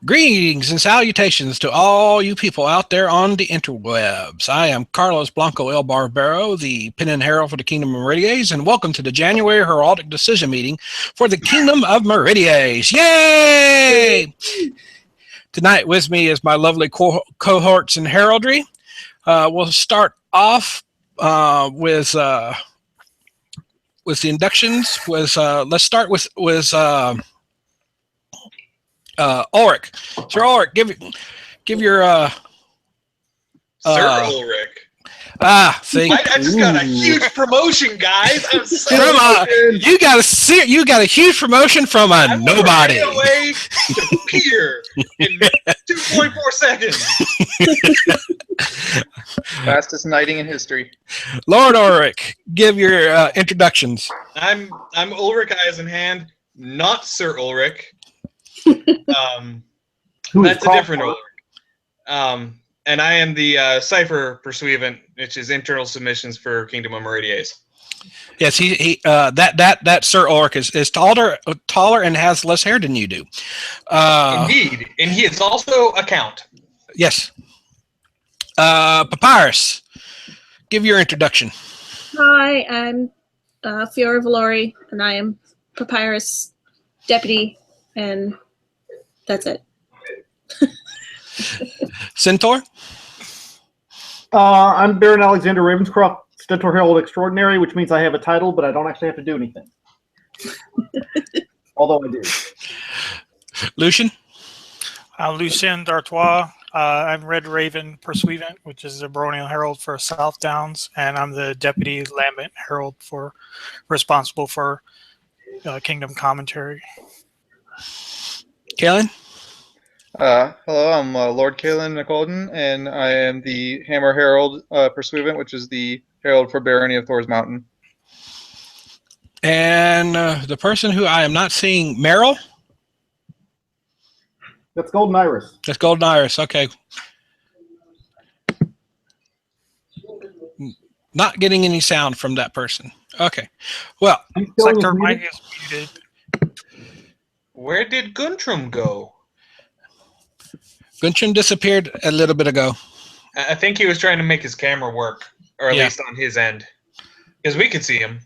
Greetings and salutations to all you people out there on the interwebs. I am Carlos Blanco El Barbero, the Pen and Herald for the Kingdom of Meridies, and welcome to the January Heraldic Decision Meeting for the Kingdom of Meridies. Yay! Tonight with me is my lovely cohorts in heraldry. We'll start off with the inductions. Let's start with Ulrich. Sir Ulrich, give your Sir Ulrich. See, I just got a huge promotion, guys. I'm so you got a huge promotion from a nobody. I'm away to peer in 2.4 seconds. Fastest knighting in history. Lord Ulrich, give your introductions. I'm Ulrich Eyes in Hand, not Sir Ulrich. That's a different Ulrich. And I am the Cipher Pursuivant, which is internal submissions for Kingdom of Meridies. Yes, that Sir Ulrich is taller and has less hair than you do. Indeed, and he is also a count. Yes. Papyrus, give your introduction. Hi, I'm Fiora Valori, and I am Papyrus Deputy, and that's it. Centaur? I'm Baron Alexander Ravenscroft, Stentor Herald Extraordinary, which means I have a title, but I don't actually have to do anything. Although I do. Lucian? Lucien D'Artois. I'm Red Raven Pursuivant, which is a Baronial Herald for South Downs, and I'm the Deputy Lambent Herald responsible for Kingdom Commentary. Kalen? Hello, I'm Lord Kalen McColden, and I am the Hammer Herald Pursuivant, which is the Herald for Barony of Thor's Mountain. And the person who I am not seeing, Meryl? That's Golden Iris. That's Golden Iris, okay. Not getting any sound from that person. Okay. Well, Sector Mike is muted. Where did Guntram go? Guntram disappeared a little bit ago. I think he was trying to make his camera work, or at least on his end, because we could see him.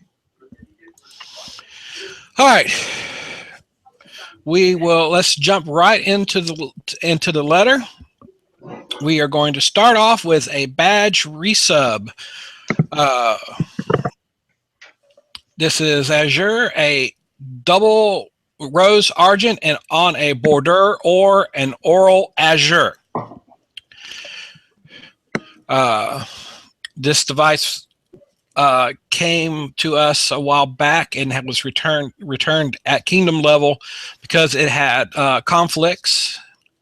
All right. Let's jump right into the letter. We are going to start off with a badge resub. This is Azure, a double rose argent and on a border or an oral azure. This device came to us a while back and was returned at Kingdom level because it had conflicts.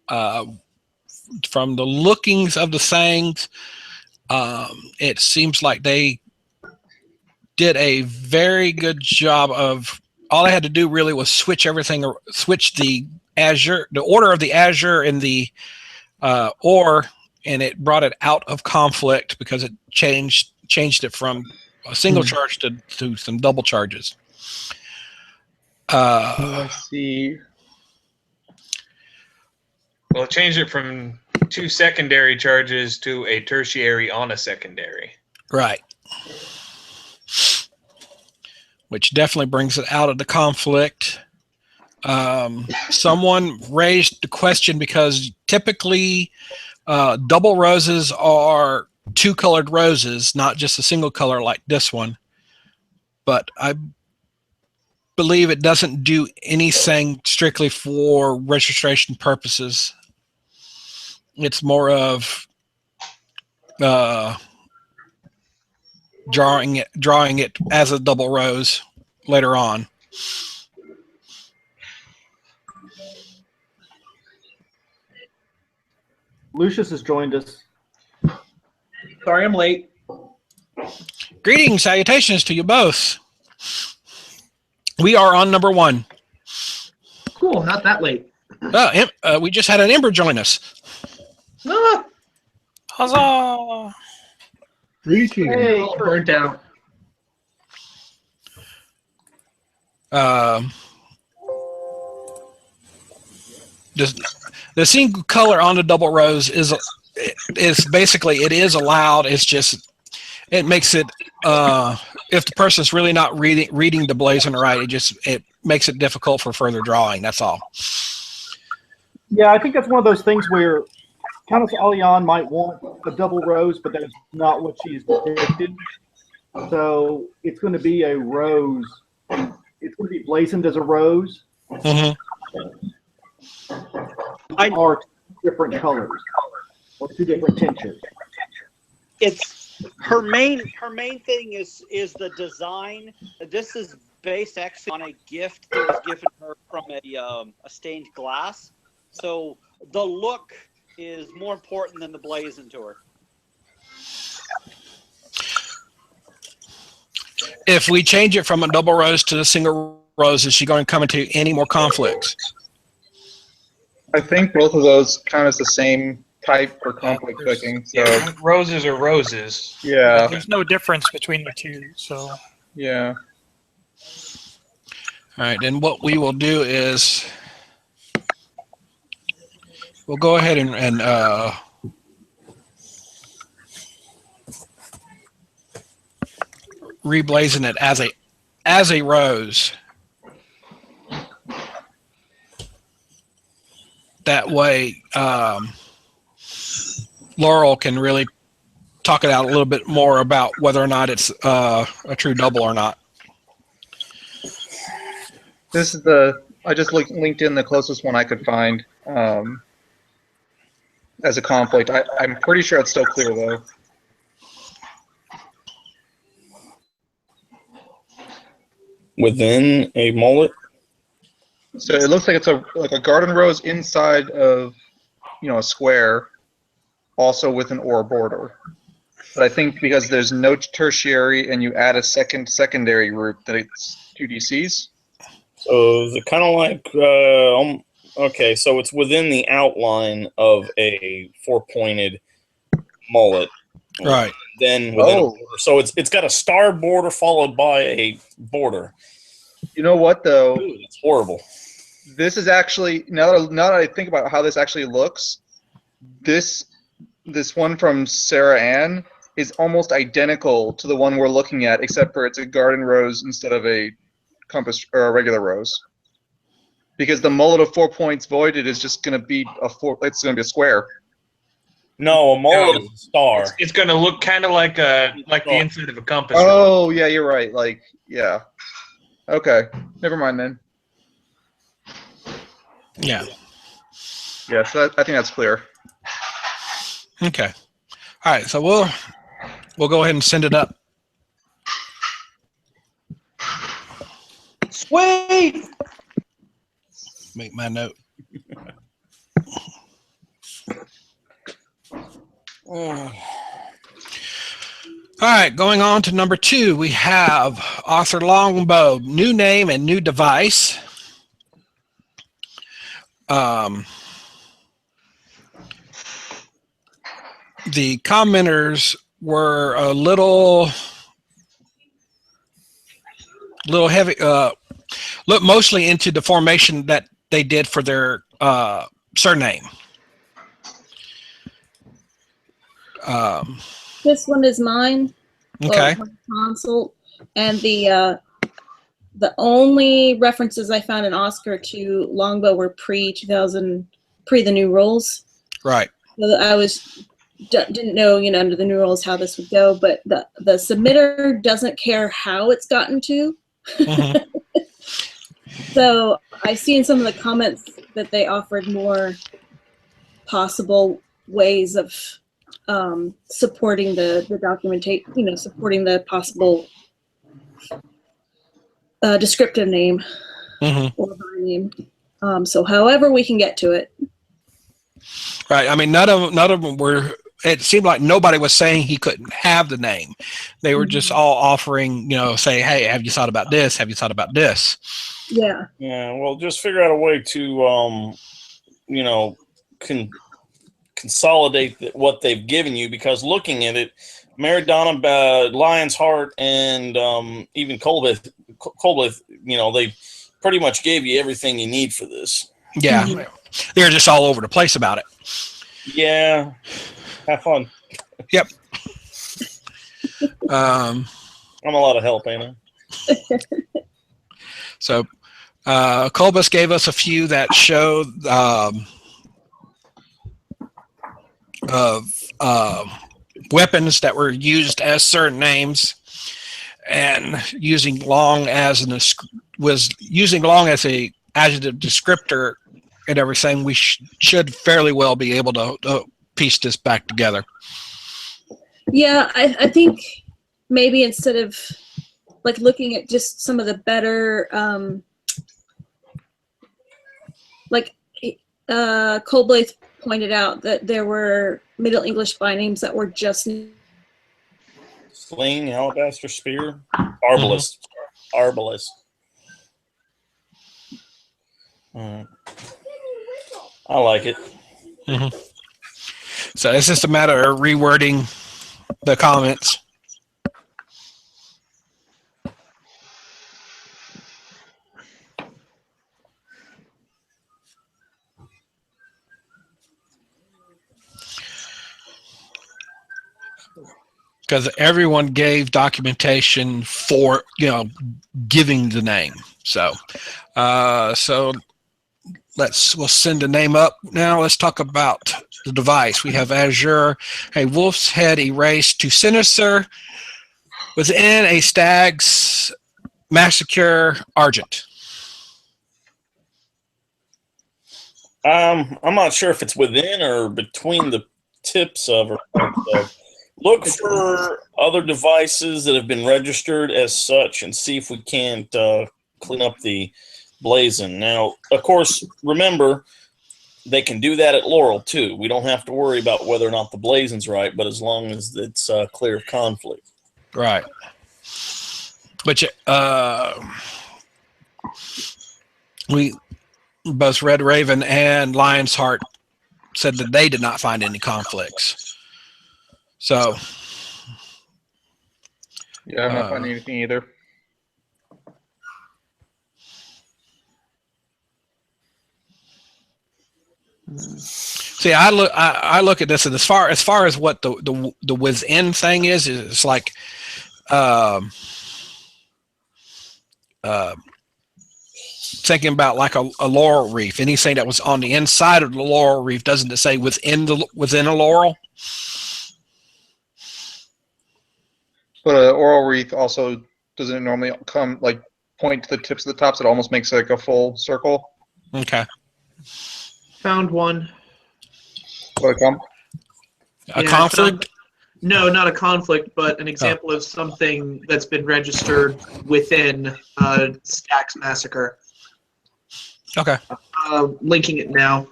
From the lookings of the sayings, it seems like they did a very good job of. All I had to do really was switch the Azure, the order of the Azure in the or, and it brought it out of conflict because it changed it from a single charge to some double charges. Let's see. Well, it changed it from 2 secondary charges to a tertiary on a secondary. Right. Which definitely brings it out of the conflict. Someone raised the question because typically double roses are 2 colored roses, not just a single color like this one. But I believe it doesn't do anything strictly for registration purposes. It's more of drawing it as a double rose later on. Lucius has joined us. Sorry I'm late. Greetings, salutations to you both. We are on number 1. Cool, not that late. We just had an Ember join us. Ah, Huzzah! hey, all burnt out. the single color on the double rose is basically, it is allowed. It's just, it makes it, if the person's really not reading the blazon right, it makes it difficult for further drawing. That's all. Yeah, I think that's one of those things where Countess Alian might want a double rose, but that's not what she's depicted. So it's going to be a rose. It's going to be blazoned as a rose. Mm-hmm. Or different colors, or 2 different tinges. It's her main thing is the design. This is based actually on a gift that was given her from a stained glass. So the look is more important than the blazon to her. If we change it from a double rose to a single rose, is she going to come into any more conflicts? I think both of those count as the same type for conflict picking. So Yeah, roses are roses. yeah, There's no difference between the two, so. yeah. All right, then what we will do is we'll go ahead and reblazon it as a rose. That way, Laurel can really talk it out a little bit more about whether or not it's a true double or not. This is I just linked in the closest one I could find as a conflict. I'm pretty sure it's still clear though. Within a mullet? So it looks like it's like a garden rose inside of, a square, also with an or border. But I think because there's no tertiary and you add a secondary group, that it's 2 DCs. So is it kind of like okay? So it's within the outline of a 4-pointed mullet, Right? Then within a border. So it's got a star border followed by a border. You know what though? Ooh, it's horrible. This is actually, now that I think about how this actually looks, this one from Sarah Ann is almost identical to the one we're looking at, except for it's a garden rose instead of a compass or a regular rose. Because the mullet of 4 points voided is just going to be it's going to be a square. No, a mullet is a star. It's going to look kind of like the inside of a compass. Oh yeah, you're right. Like yeah. Okay, never mind then. Yeah. Yeah, so I think that's clear. Okay. All right. So we'll go ahead and send it up. Sweet. Make my note. All right, going on to number 2, we have Arthur Longbow, new name and new device. The commenters were a little heavy, look mostly into the formation that they did for their surname. This one is mine. Okay. Consult, and the only references I found in Oscar to Longbow were pre the new rules. Right. So I didn't know, under the new rules how this would go, but the submitter doesn't care how it's gotten to. Mm-hmm. So I see in some of the comments that they offered more possible ways of supporting the documentation, supporting the possible descriptive name or by name. So however we can get to it. Right. I mean, none of them were. It seemed like nobody was saying he couldn't have the name. They were just all offering, say, hey, have you thought about this? Have you thought about this? Yeah. Yeah. Well, just figure out a way to, consolidate what they've given you, because looking at it, Meridana, Lion's Heart, and even Colbeth, they pretty much gave you everything you need for this. Yeah. they're just all over the place about it. Yeah. Have fun. Yep. I'm a lot of help, ain't I? So Colbus gave us a few that show of weapons that were used as certain names, and using long as a adjective descriptor and everything. We should fairly well be able to piece this back together. Yeah, I think maybe instead of like looking at just some of the better, Coldblaze pointed out that there were Middle English bynames that were just Sling, alabaster spear, arbalest, arbalest. I like it. Mm-hmm. So it's just a matter of rewording the comments. Because everyone gave documentation for, giving the name. So we'll send the name up now. Let's talk about the device. We have Azure, a wolf's head erased to sinister within a stag's massacre argent. I'm not sure if it's within or between the tips of or of. Look for other devices that have been registered as such and see if we can't clean up the blazon. Now, of course, remember, they can do that at Laurel, too. We don't have to worry about whether or not the blazon's right, but as long as it's clear of conflict. Right. Which both Red Raven and Lion's Heart said that they did not find any conflicts. So, yeah, I'm not finding anything either. See, I look at this, and as far as what the within thing is, it's like thinking about like a laurel wreath. Anything that was on the inside of the laurel wreath, doesn't it say within a laurel? But an oral wreath also doesn't normally point to the tips of the tops. It almost makes like a full circle. Okay. Found one. What a conflict? No, not a conflict, but an example of something that's been registered within Stax Massacre. Okay. Linking it now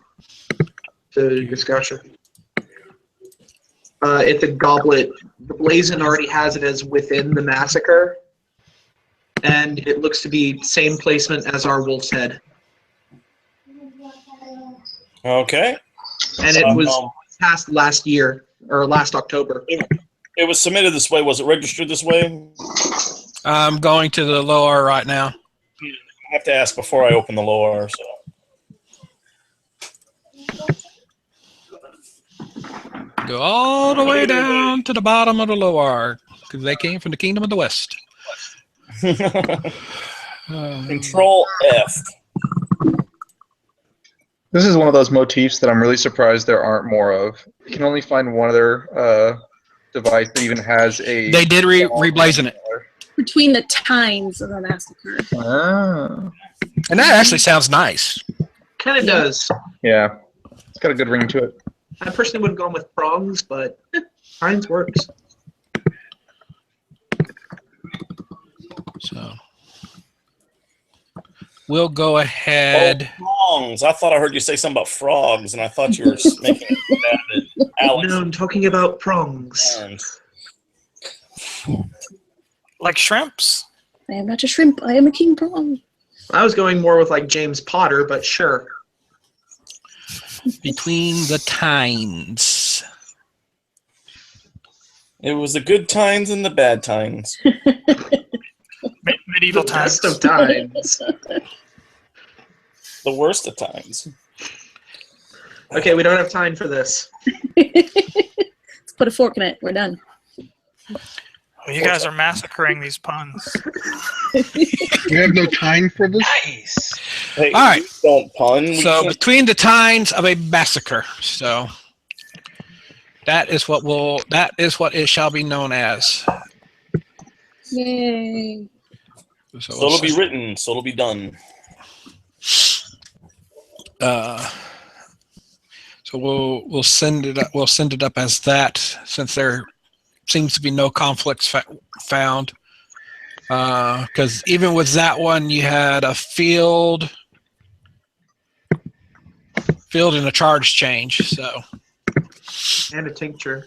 to discussion. At the goblet, the blazon already has it as within the massacre, and it looks to be same placement as our wolf's head. Okay. And it was passed last year, or last October. It was submitted this way. Was it registered this way? I'm going to the lower right now. I have to ask before I open the lower. So. Go all the way down to the bottom of the lower, because they came from the Kingdom of the West. Control F. This is one of those motifs that I'm really surprised there aren't more of. You can only find one other device that even has a... They did reblazon it. Between the tines of the massacre. Ah. And that actually sounds nice. Kind of does. Yeah. It's got a good ring to it. I personally would have gone with prongs, but tines works. So we'll go ahead. Oh, prongs. I thought I heard you say something about frogs, and I thought you were making a stab at Alex. No, I'm talking about prongs. Like shrimps? I am not a shrimp. I am a king prong. I was going more with like James Potter, but sure. Between the tines. It was the good times and the bad times. Medieval times. Best of times. The worst of times. Okay, we don't have time for this. Let's put a fork in it. We're done. Well, you guys are massacring these puns. We have no time for this. Nice. Hey, All right. don't pun. We So can't- between the tines of a massacre. So that is what it shall be known as. Yay. So So it'll be written. So it'll be done. So we'll send it up. We'll send it up as that, since there seems to be no conflicts found. Because even with that one, you had a field and a charge change. So And a tincture.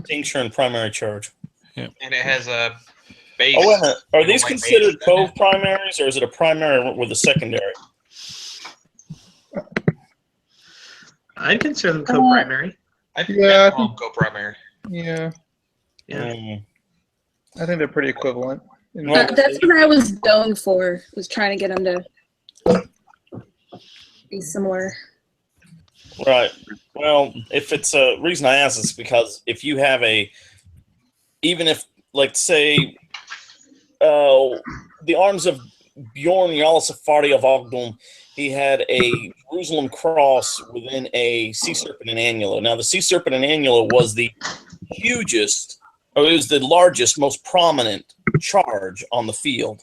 Tincture and primary charge. And it has a base. Oh, wait a minute. Are these white considered base. co-primaries, or is it a primary with a secondary? I'd consider them co-primary. I think Yeah, I that's all go primary. Yeah, Yeah. I think they're pretty equivalent. That's what I was going for. Was trying to get them to be similar. Right. Well, if it's a reason I ask is because if you have even if, like, say, the arms of Bjorn Jarl Safari of Ogdom, he had a Jerusalem cross within a sea serpent and annular. Now, the sea serpent and annular was the hugest, or it was the largest, most prominent charge on the field,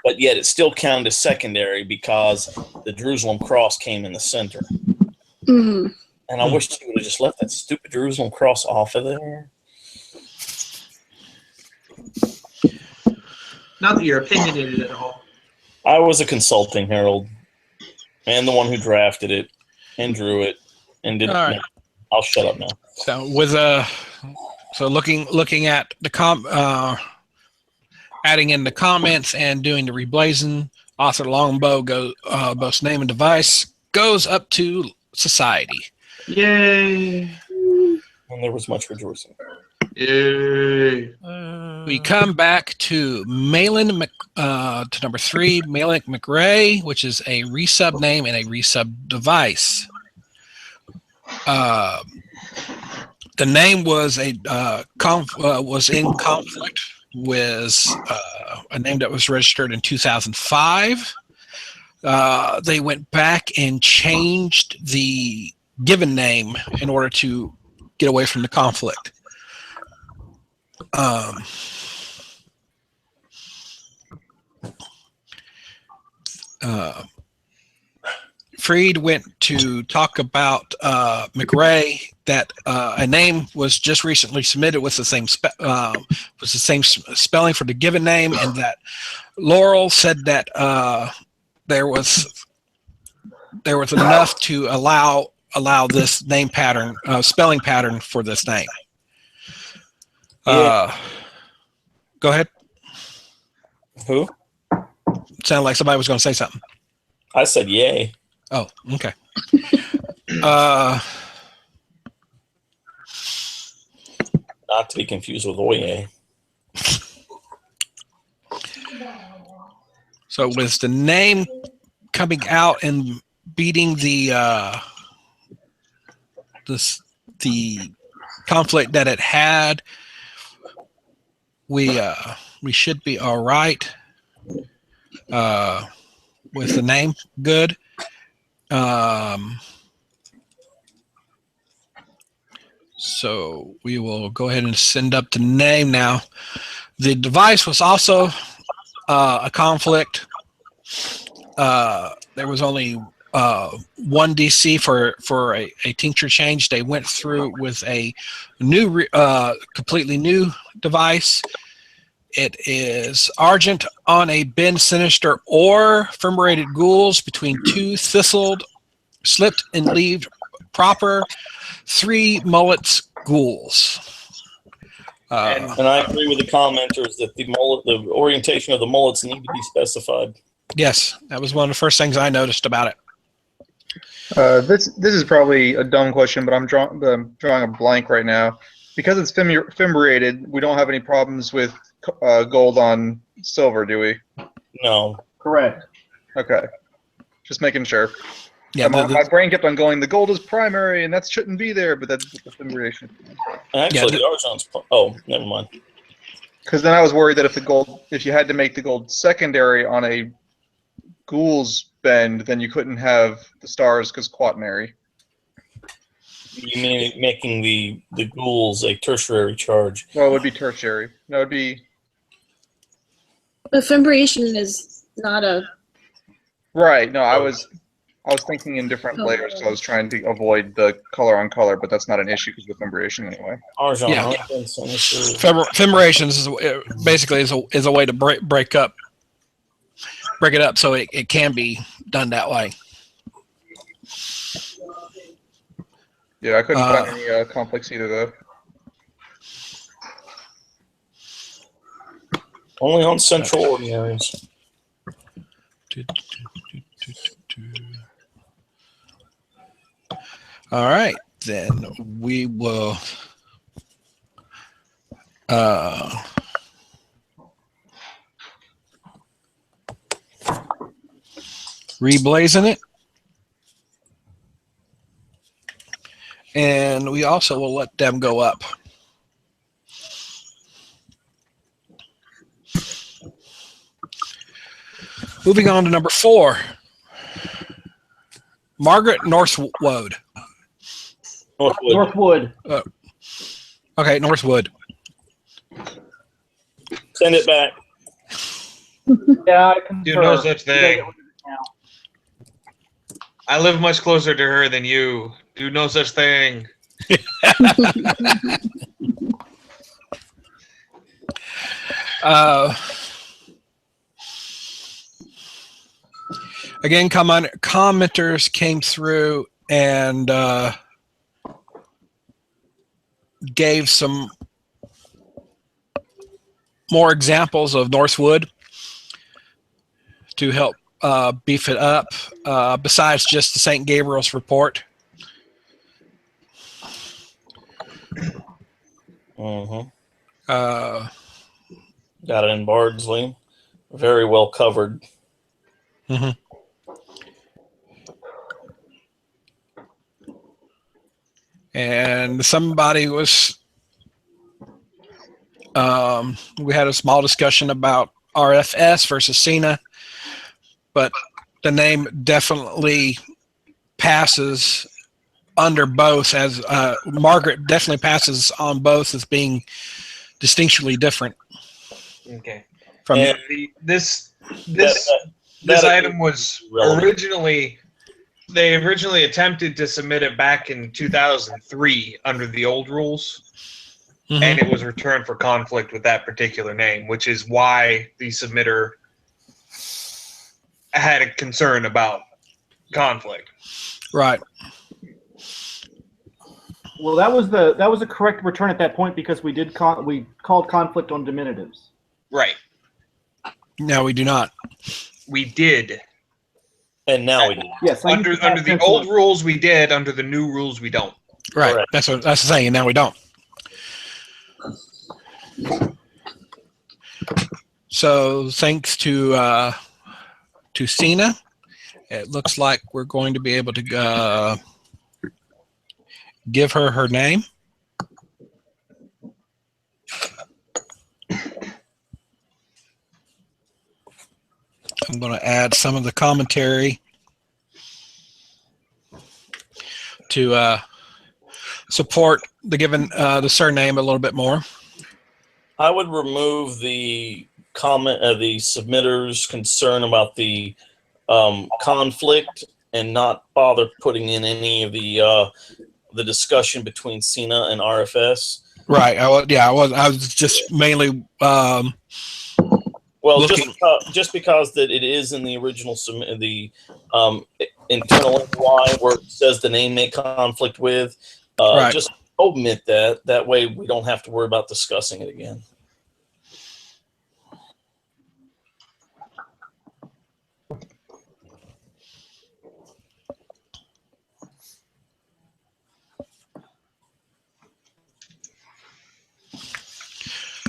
but yet it still counted as secondary because the Jerusalem cross came in the center. Mm-hmm. And I wish you would have just left that stupid Jerusalem cross off of there. Not that you're opinionated at all. I was a consulting herald, and the one who drafted it, and drew it, and did. All right. No, I'll shut up now. So with looking at the adding in the comments and doing the reblazing, author Longbow both name and device goes up to society. Yay! And there was much rejoicing. Yay! We come back to Malin to number 3, Malin McRae, which is a resub name and a resub device. The name was was in conflict with a name that was registered in 2005. They went back and changed the given name in order to get away from the conflict. Freed went to talk about McRae, that a name was just recently submitted with the same spelling for the given name, and that Laurel said that there was enough to allow this name pattern, spelling pattern for this name. Yeah. Go ahead. Who? Sounded like somebody was going to say something. I said yay. Oh, okay. Not to be confused with oye. So with the name coming out and beating the conflict that it had, we should be all right with the name. Good. So we will go ahead and send up the name now. The device was also a conflict. There was only one DC for a tincture change. They went through with a new, completely new device. It is Argent on a Ben Sinister or Fermerated Ghouls between 2 Thistled, Slipped and Leaved Proper, 3 Mullets Ghouls. And I agree with the commenters that the orientation of the mullets need to be specified. Yes, that was one of the first things I noticed about it. This is probably a dumb question, but I'm drawing a blank right now. Because it's fimbriated, we don't have any problems with gold on silver, do we? No. Correct. Okay. Just making sure. Yeah, my brain kept on going, the gold is primary, and that shouldn't be there, but that's the fimbriation. Actually, the Archon's. Oh, never mind. Because then I was worried that if you had to make the gold secondary on a Ghoul's bend, then you couldn't have the stars because quaternary. You mean making the ghouls a tertiary charge? Well, it would be tertiary. No, it would be But fimbriation is not a. right. No, I was thinking in different layers, so I was trying to avoid the color on color, but that's not an issue because of fimbriation anyway. Archon, Yeah. Fimbriation Fimbriation basically is a way to break it up so it can be done that way. Yeah, I couldn't find any conflicts either, though. Only on central ordinaries. All right, then we will reblazing it. And we also will let them go up. Moving on to number 4. Margaret Northwood. Northwood. Okay, Northwood. Send it back. Yeah, I can. Do no such thing. I live much closer to her than you. Do no such thing. Again, commenters came through and gave some more examples of Northwood to help beef it up, besides just the St. Gabriel's report. Mm-hmm. Got it in Bardsley. Very well covered. Mm-hmm. And somebody was, we had a small discussion about RFS versus Cena, but the name definitely passes under both, as Margaret definitely passes on both as being distinctly different. Okay. From This item was originally, they originally attempted to submit it back in 2003 under the old rules, and it was returned for conflict with that particular name, which is why the submitter had a concern about conflict. Right. Well, that was a correct return at that point because we called conflict on diminutives. Right. No, we do not. We did. And now we do. Yes. Under the old rules, we did. Under the new rules, we don't. Right. Correct. That's the saying. And now we don't. So thanks to Cena, it looks like we're going to be able to give her her name. I'm going to add some of the commentary to support the given the surname a little bit more. I would remove the comment of the submitter's concern about the conflict and not bother putting in any of the discussion between Cena and RFS. Right. I was just mainly. Well, just because that it is in the original the internal NY where it says the name may conflict with, Right. Just omit that. That way we don't have to worry about discussing it again.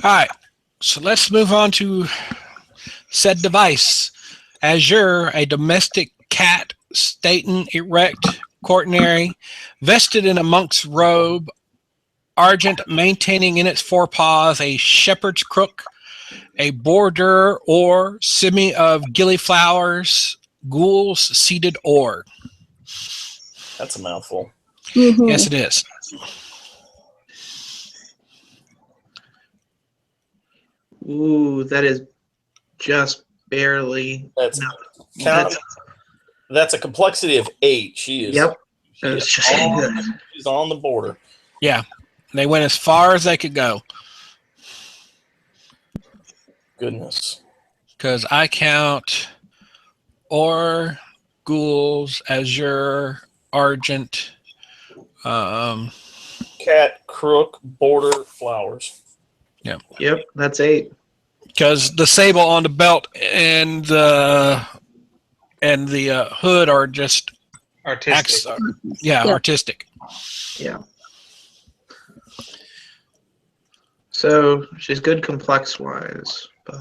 All right. So let's move on to said device. Azure, a domestic cat Staten, erect, quaternary, vested in a monk's robe, argent, maintaining in its forepaws a shepherd's crook, a border or simi of gillyflowers, gules seeded ore. That's a mouthful. Mhm. Yes, it is. Ooh, that is just barely. That's no, count. That's a complexity of 8. She is. Yep. She That was is just on, she's on the border. Yeah, they went as far as they could go. Goodness. Because I count ore, gules, azure, argent, Cat, crook, border, flowers. Yep, that's 8. because the sable on the belt and the hood are just Artistic. yeah, Yeah. artistic. Yeah. So she's good complex wise, but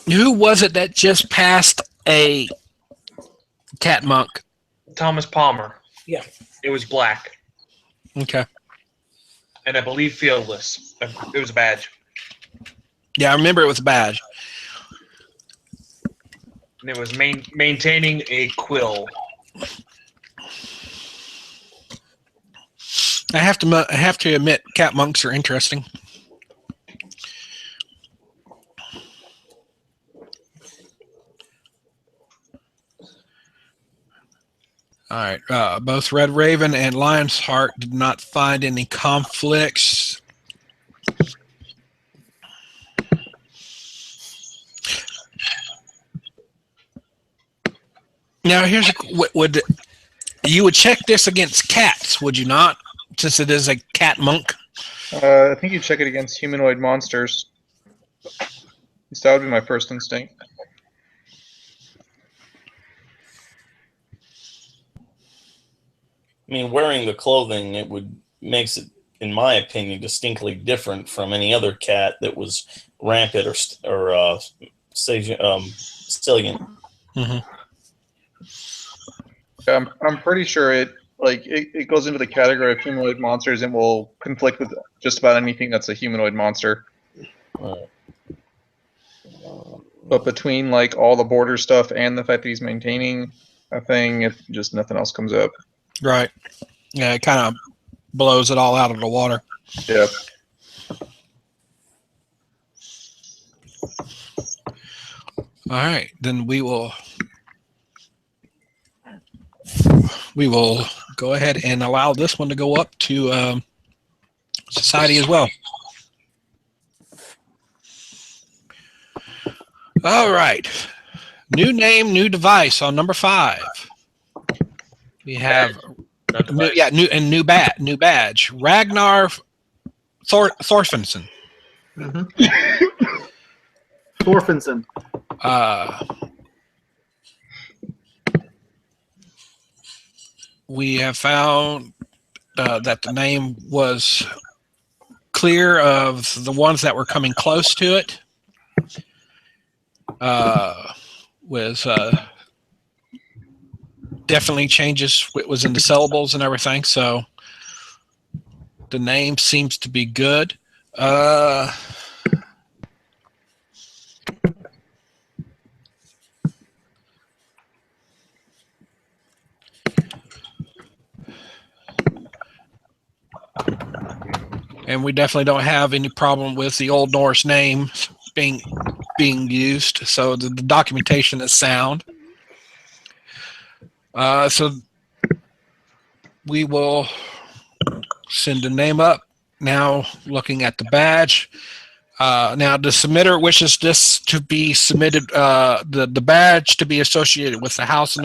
Who was it that just passed a cat monk? Thomas Palmer. Yeah. It was black, Okay. and I believe fieldless. It was a badge, Yeah, I remember it was a badge. and it was maintaining a quill. I have to admit, cat monks are interesting. All right. Both Red Raven and Lion's Heart did not find any conflicts. Now, here's a would you would check this against cats, would you not? Since it is a cat monk. I think you check it against humanoid monsters. At least that would be my first instinct. I mean, wearing the clothing, it makes it, in my opinion, distinctly different from any other cat that was rampant or salient. Mm-hmm. I'm pretty sure it goes into the category of humanoid monsters and will conflict with just about anything that's a humanoid monster. But between like all the border stuff and the fact that he's maintaining a thing, if just nothing else comes up. Right. Yeah, it kind of blows it all out of the water. Yeah. All right, then we will go ahead and allow this one to go up to society as well. All right, new name, new device on number 5. We have new badge. Ragnar Thorfinson. Thorfinson. We have found that the name was clear of the ones that were coming close to it. Was definitely changes. It was in the syllables and everything, so the name seems to be good. And we definitely don't have any problem with the Old Norse name being used, so the documentation is sound. So we will send the name up. Now looking at the badge. Now the submitter wishes this to be submitted, the badge to be associated with the house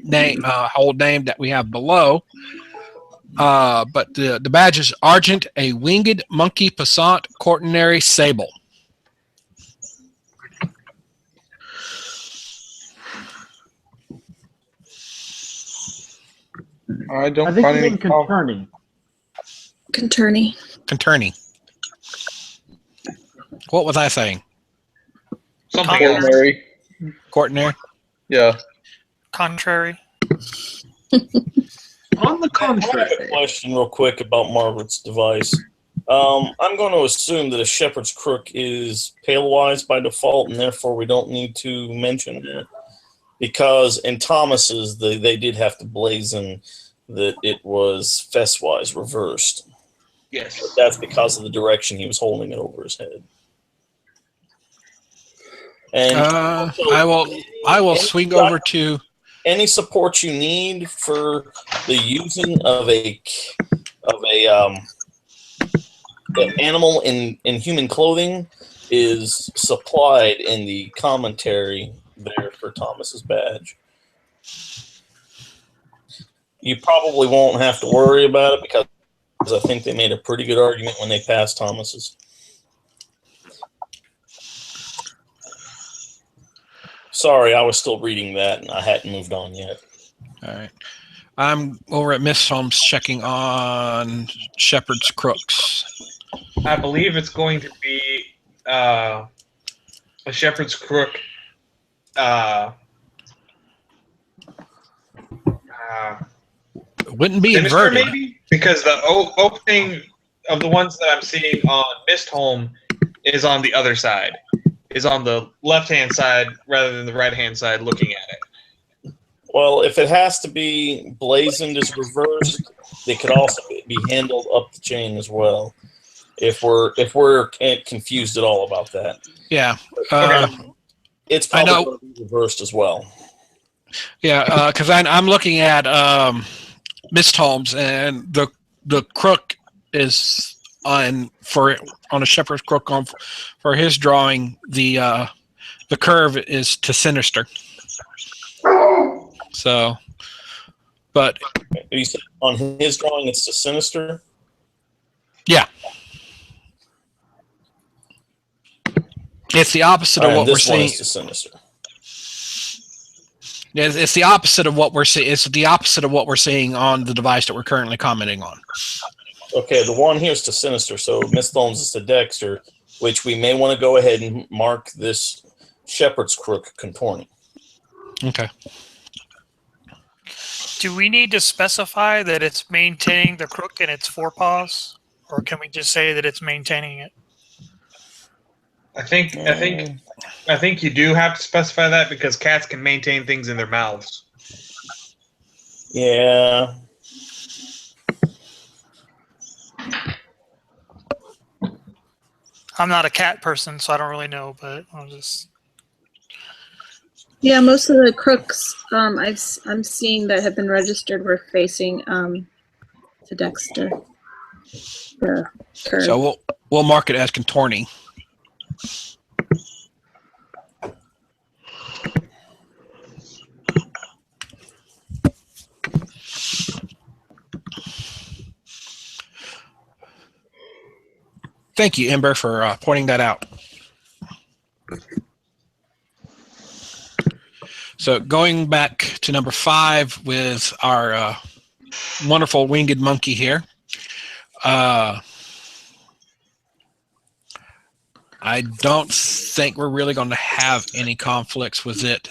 name, hold name that we have below. But the badge is Argent, a winged monkey passant quaternary sable. I don't I think find you any mean Conturney. Conturney. What was I saying? Something else. Ordinary. Quaternary. Yeah. Contrary. On the I have contrary, a question real quick about Margaret's device. I'm going to assume that a shepherd's crook is pale-wise by default, and therefore we don't need to mention that. Because in Thomas's, they did have to blazon that it was fess-wise reversed. Yes. But that's because of the direction he was holding it over his head. And also, I will swing over to any support you need for the using of an animal in human clothing is supplied in the commentary there for Thomas's badge. You probably won't have to worry about it because I think they made a pretty good argument when they passed Thomas's. Sorry, I was still reading that and I hadn't moved on yet. All right. I'm over at Miss Holmes checking on Shepherd's Crooks. I believe it's going to be a shepherd's crook. It wouldn't be Sinister, inverted. maybe? Because the opening of the ones that I'm seeing on Mistholm is on the other side. Is on the left-hand side rather than the right-hand side looking at it. Well, if it has to be blazoned as reversed, they could also be handled up the chain as well. If we're confused at all about that. Yeah. It's probably going to be reversed as well. Yeah, because I'm looking at Miss Holmes, and the crook is on a shepherd's crook for his drawing. The curve is to sinister. So, but you said on his drawing it's to sinister. Yeah, it's the opposite of what we're seeing. This one is to sinister. It's the opposite of what we're seeing. It's the opposite of what we're seeing on the device that we're currently commenting on. Okay, the one here is to sinister, so Miss Thorns is to Dexter, which we may want to go ahead and mark this shepherd's crook contorting. Okay. Do we need to specify that it's maintaining the crook in its forepaws, or can we just say that it's maintaining it? I think you do have to specify that because cats can maintain things in their mouths. Yeah. I'm not a cat person, so I don't really know, but I'll just... Yeah, most of the crooks I'm seeing that have been registered were facing to Dexter. The curve. So we'll mark it as contorting. Thank you, Ember, for pointing that out. So going back to number 5 with our wonderful winged monkey here. I don't think we're really going to have any conflicts with it.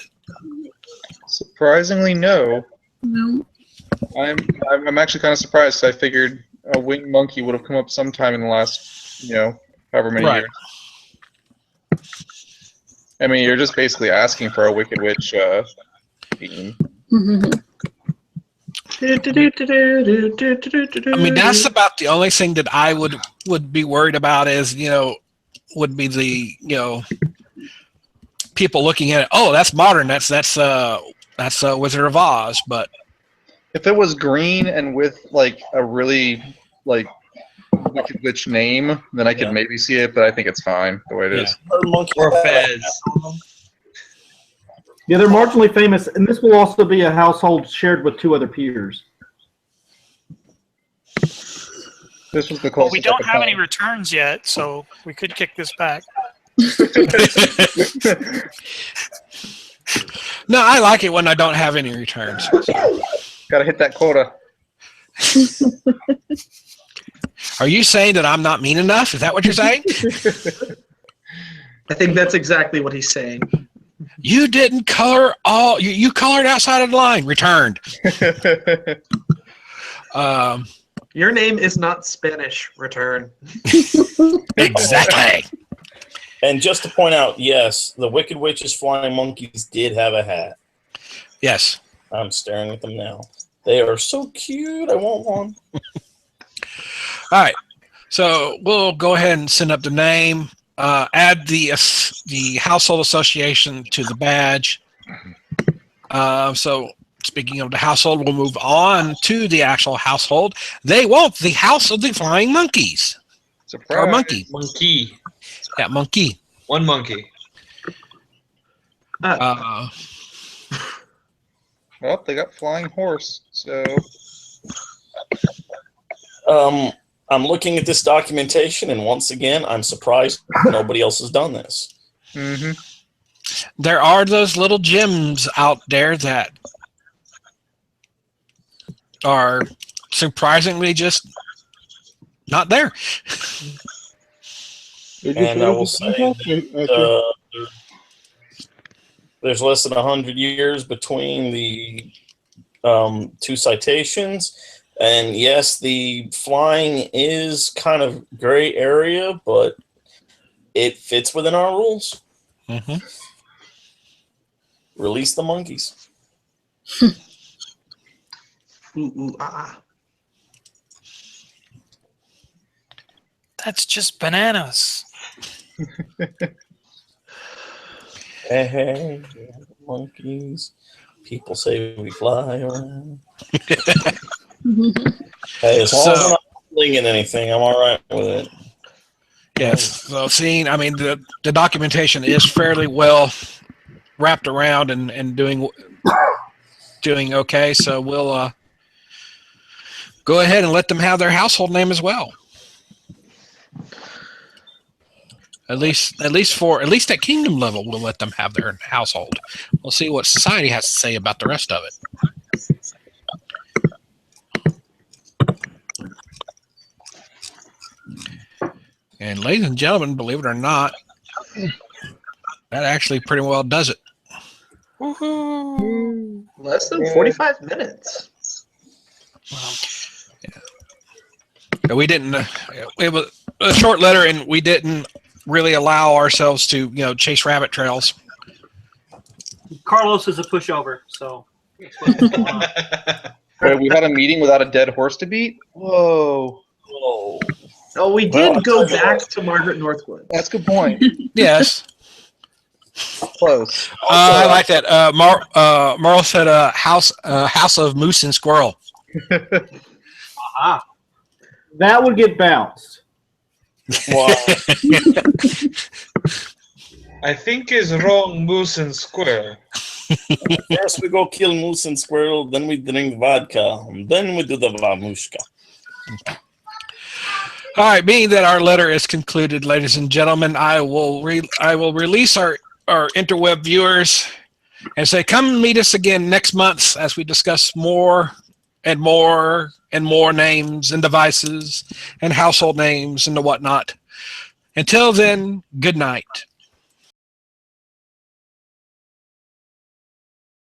Surprisingly, no. No. I'm actually kind of surprised. 'Cause I figured a winged monkey would have come up sometime in the last, however many years. I mean, you're just basically asking for a Wicked Witch theme. I mean, that's about the only thing that I would be worried about is, would be the, people looking at it. Oh, that's modern. That's Wizard of Oz. But if it was green and with like a really like Wicked Witch name, then I could maybe see it. But I think it's fine the way it is. Or Fez. Yeah, they're marginally famous, and this will also be a household shared with 2 other peers. This was the closest. Well, we don't have any returns yet, so we could kick this back. No, I like it when I don't have any returns. Gotta hit that quota. Are you saying that I'm not mean enough? Is that what you're saying? I think that's exactly what he's saying. You didn't color all. You colored outside of the line. Returned. Your name is not Spanish. Return. Exactly. And just to point out, yes, the Wicked Witch's flying monkeys did have a hat. Yes. I'm staring at them now. They are so cute. I want one. All right. So we'll go ahead and send up the name. Add the household association to the badge. So speaking of the household, we'll move on to the actual household. They want the House of the Flying Monkeys. Surprise. Or monkey. Monkey. Yeah, monkey. One monkey. Well, they got flying horse, so I'm looking at this documentation, and once again, I'm surprised nobody else has done this. mm-hmm. There are those little gems out there that are surprisingly just not there. And I will say there's less than 100 years between the two citations. And yes, the flying is kind of gray area, but it fits within our rules. Mm-hmm. Release the monkeys. That's just bananas. Hey, monkeys. People say we fly around. Hey, as long as I'm not flinging anything, I'm all right with it. Yes. So seeing, I mean, the documentation is fairly well wrapped around and doing okay. So we'll go ahead and let them have their household name as well. At least at kingdom level, we'll let them have their household. We'll see what society has to say about the rest of it. And ladies and gentlemen, believe it or not, that actually pretty well does it. Woohoo! Less than 45 minutes. Yeah. We didn't. It was a short letter, and we didn't really allow ourselves to, chase rabbit trails. Carlos is a pushover, so. Wait, we had a meeting without a dead horse to beat? Whoa. Whoa. Oh, we did go back to Margaret Northwood. That's a good point. Yes. Close. I like that. Merle said house of moose and squirrel. Aha. That would get bounced. Wow. I think is wrong moose and squirrel. First we go kill moose and squirrel, then we drink vodka, and then we do the vamushka. All right, being that our letter is concluded, ladies and gentlemen, I will release our interweb viewers and say, come meet us again next month as we discuss more and more and more names and devices and household names and the whatnot. Until then, good night.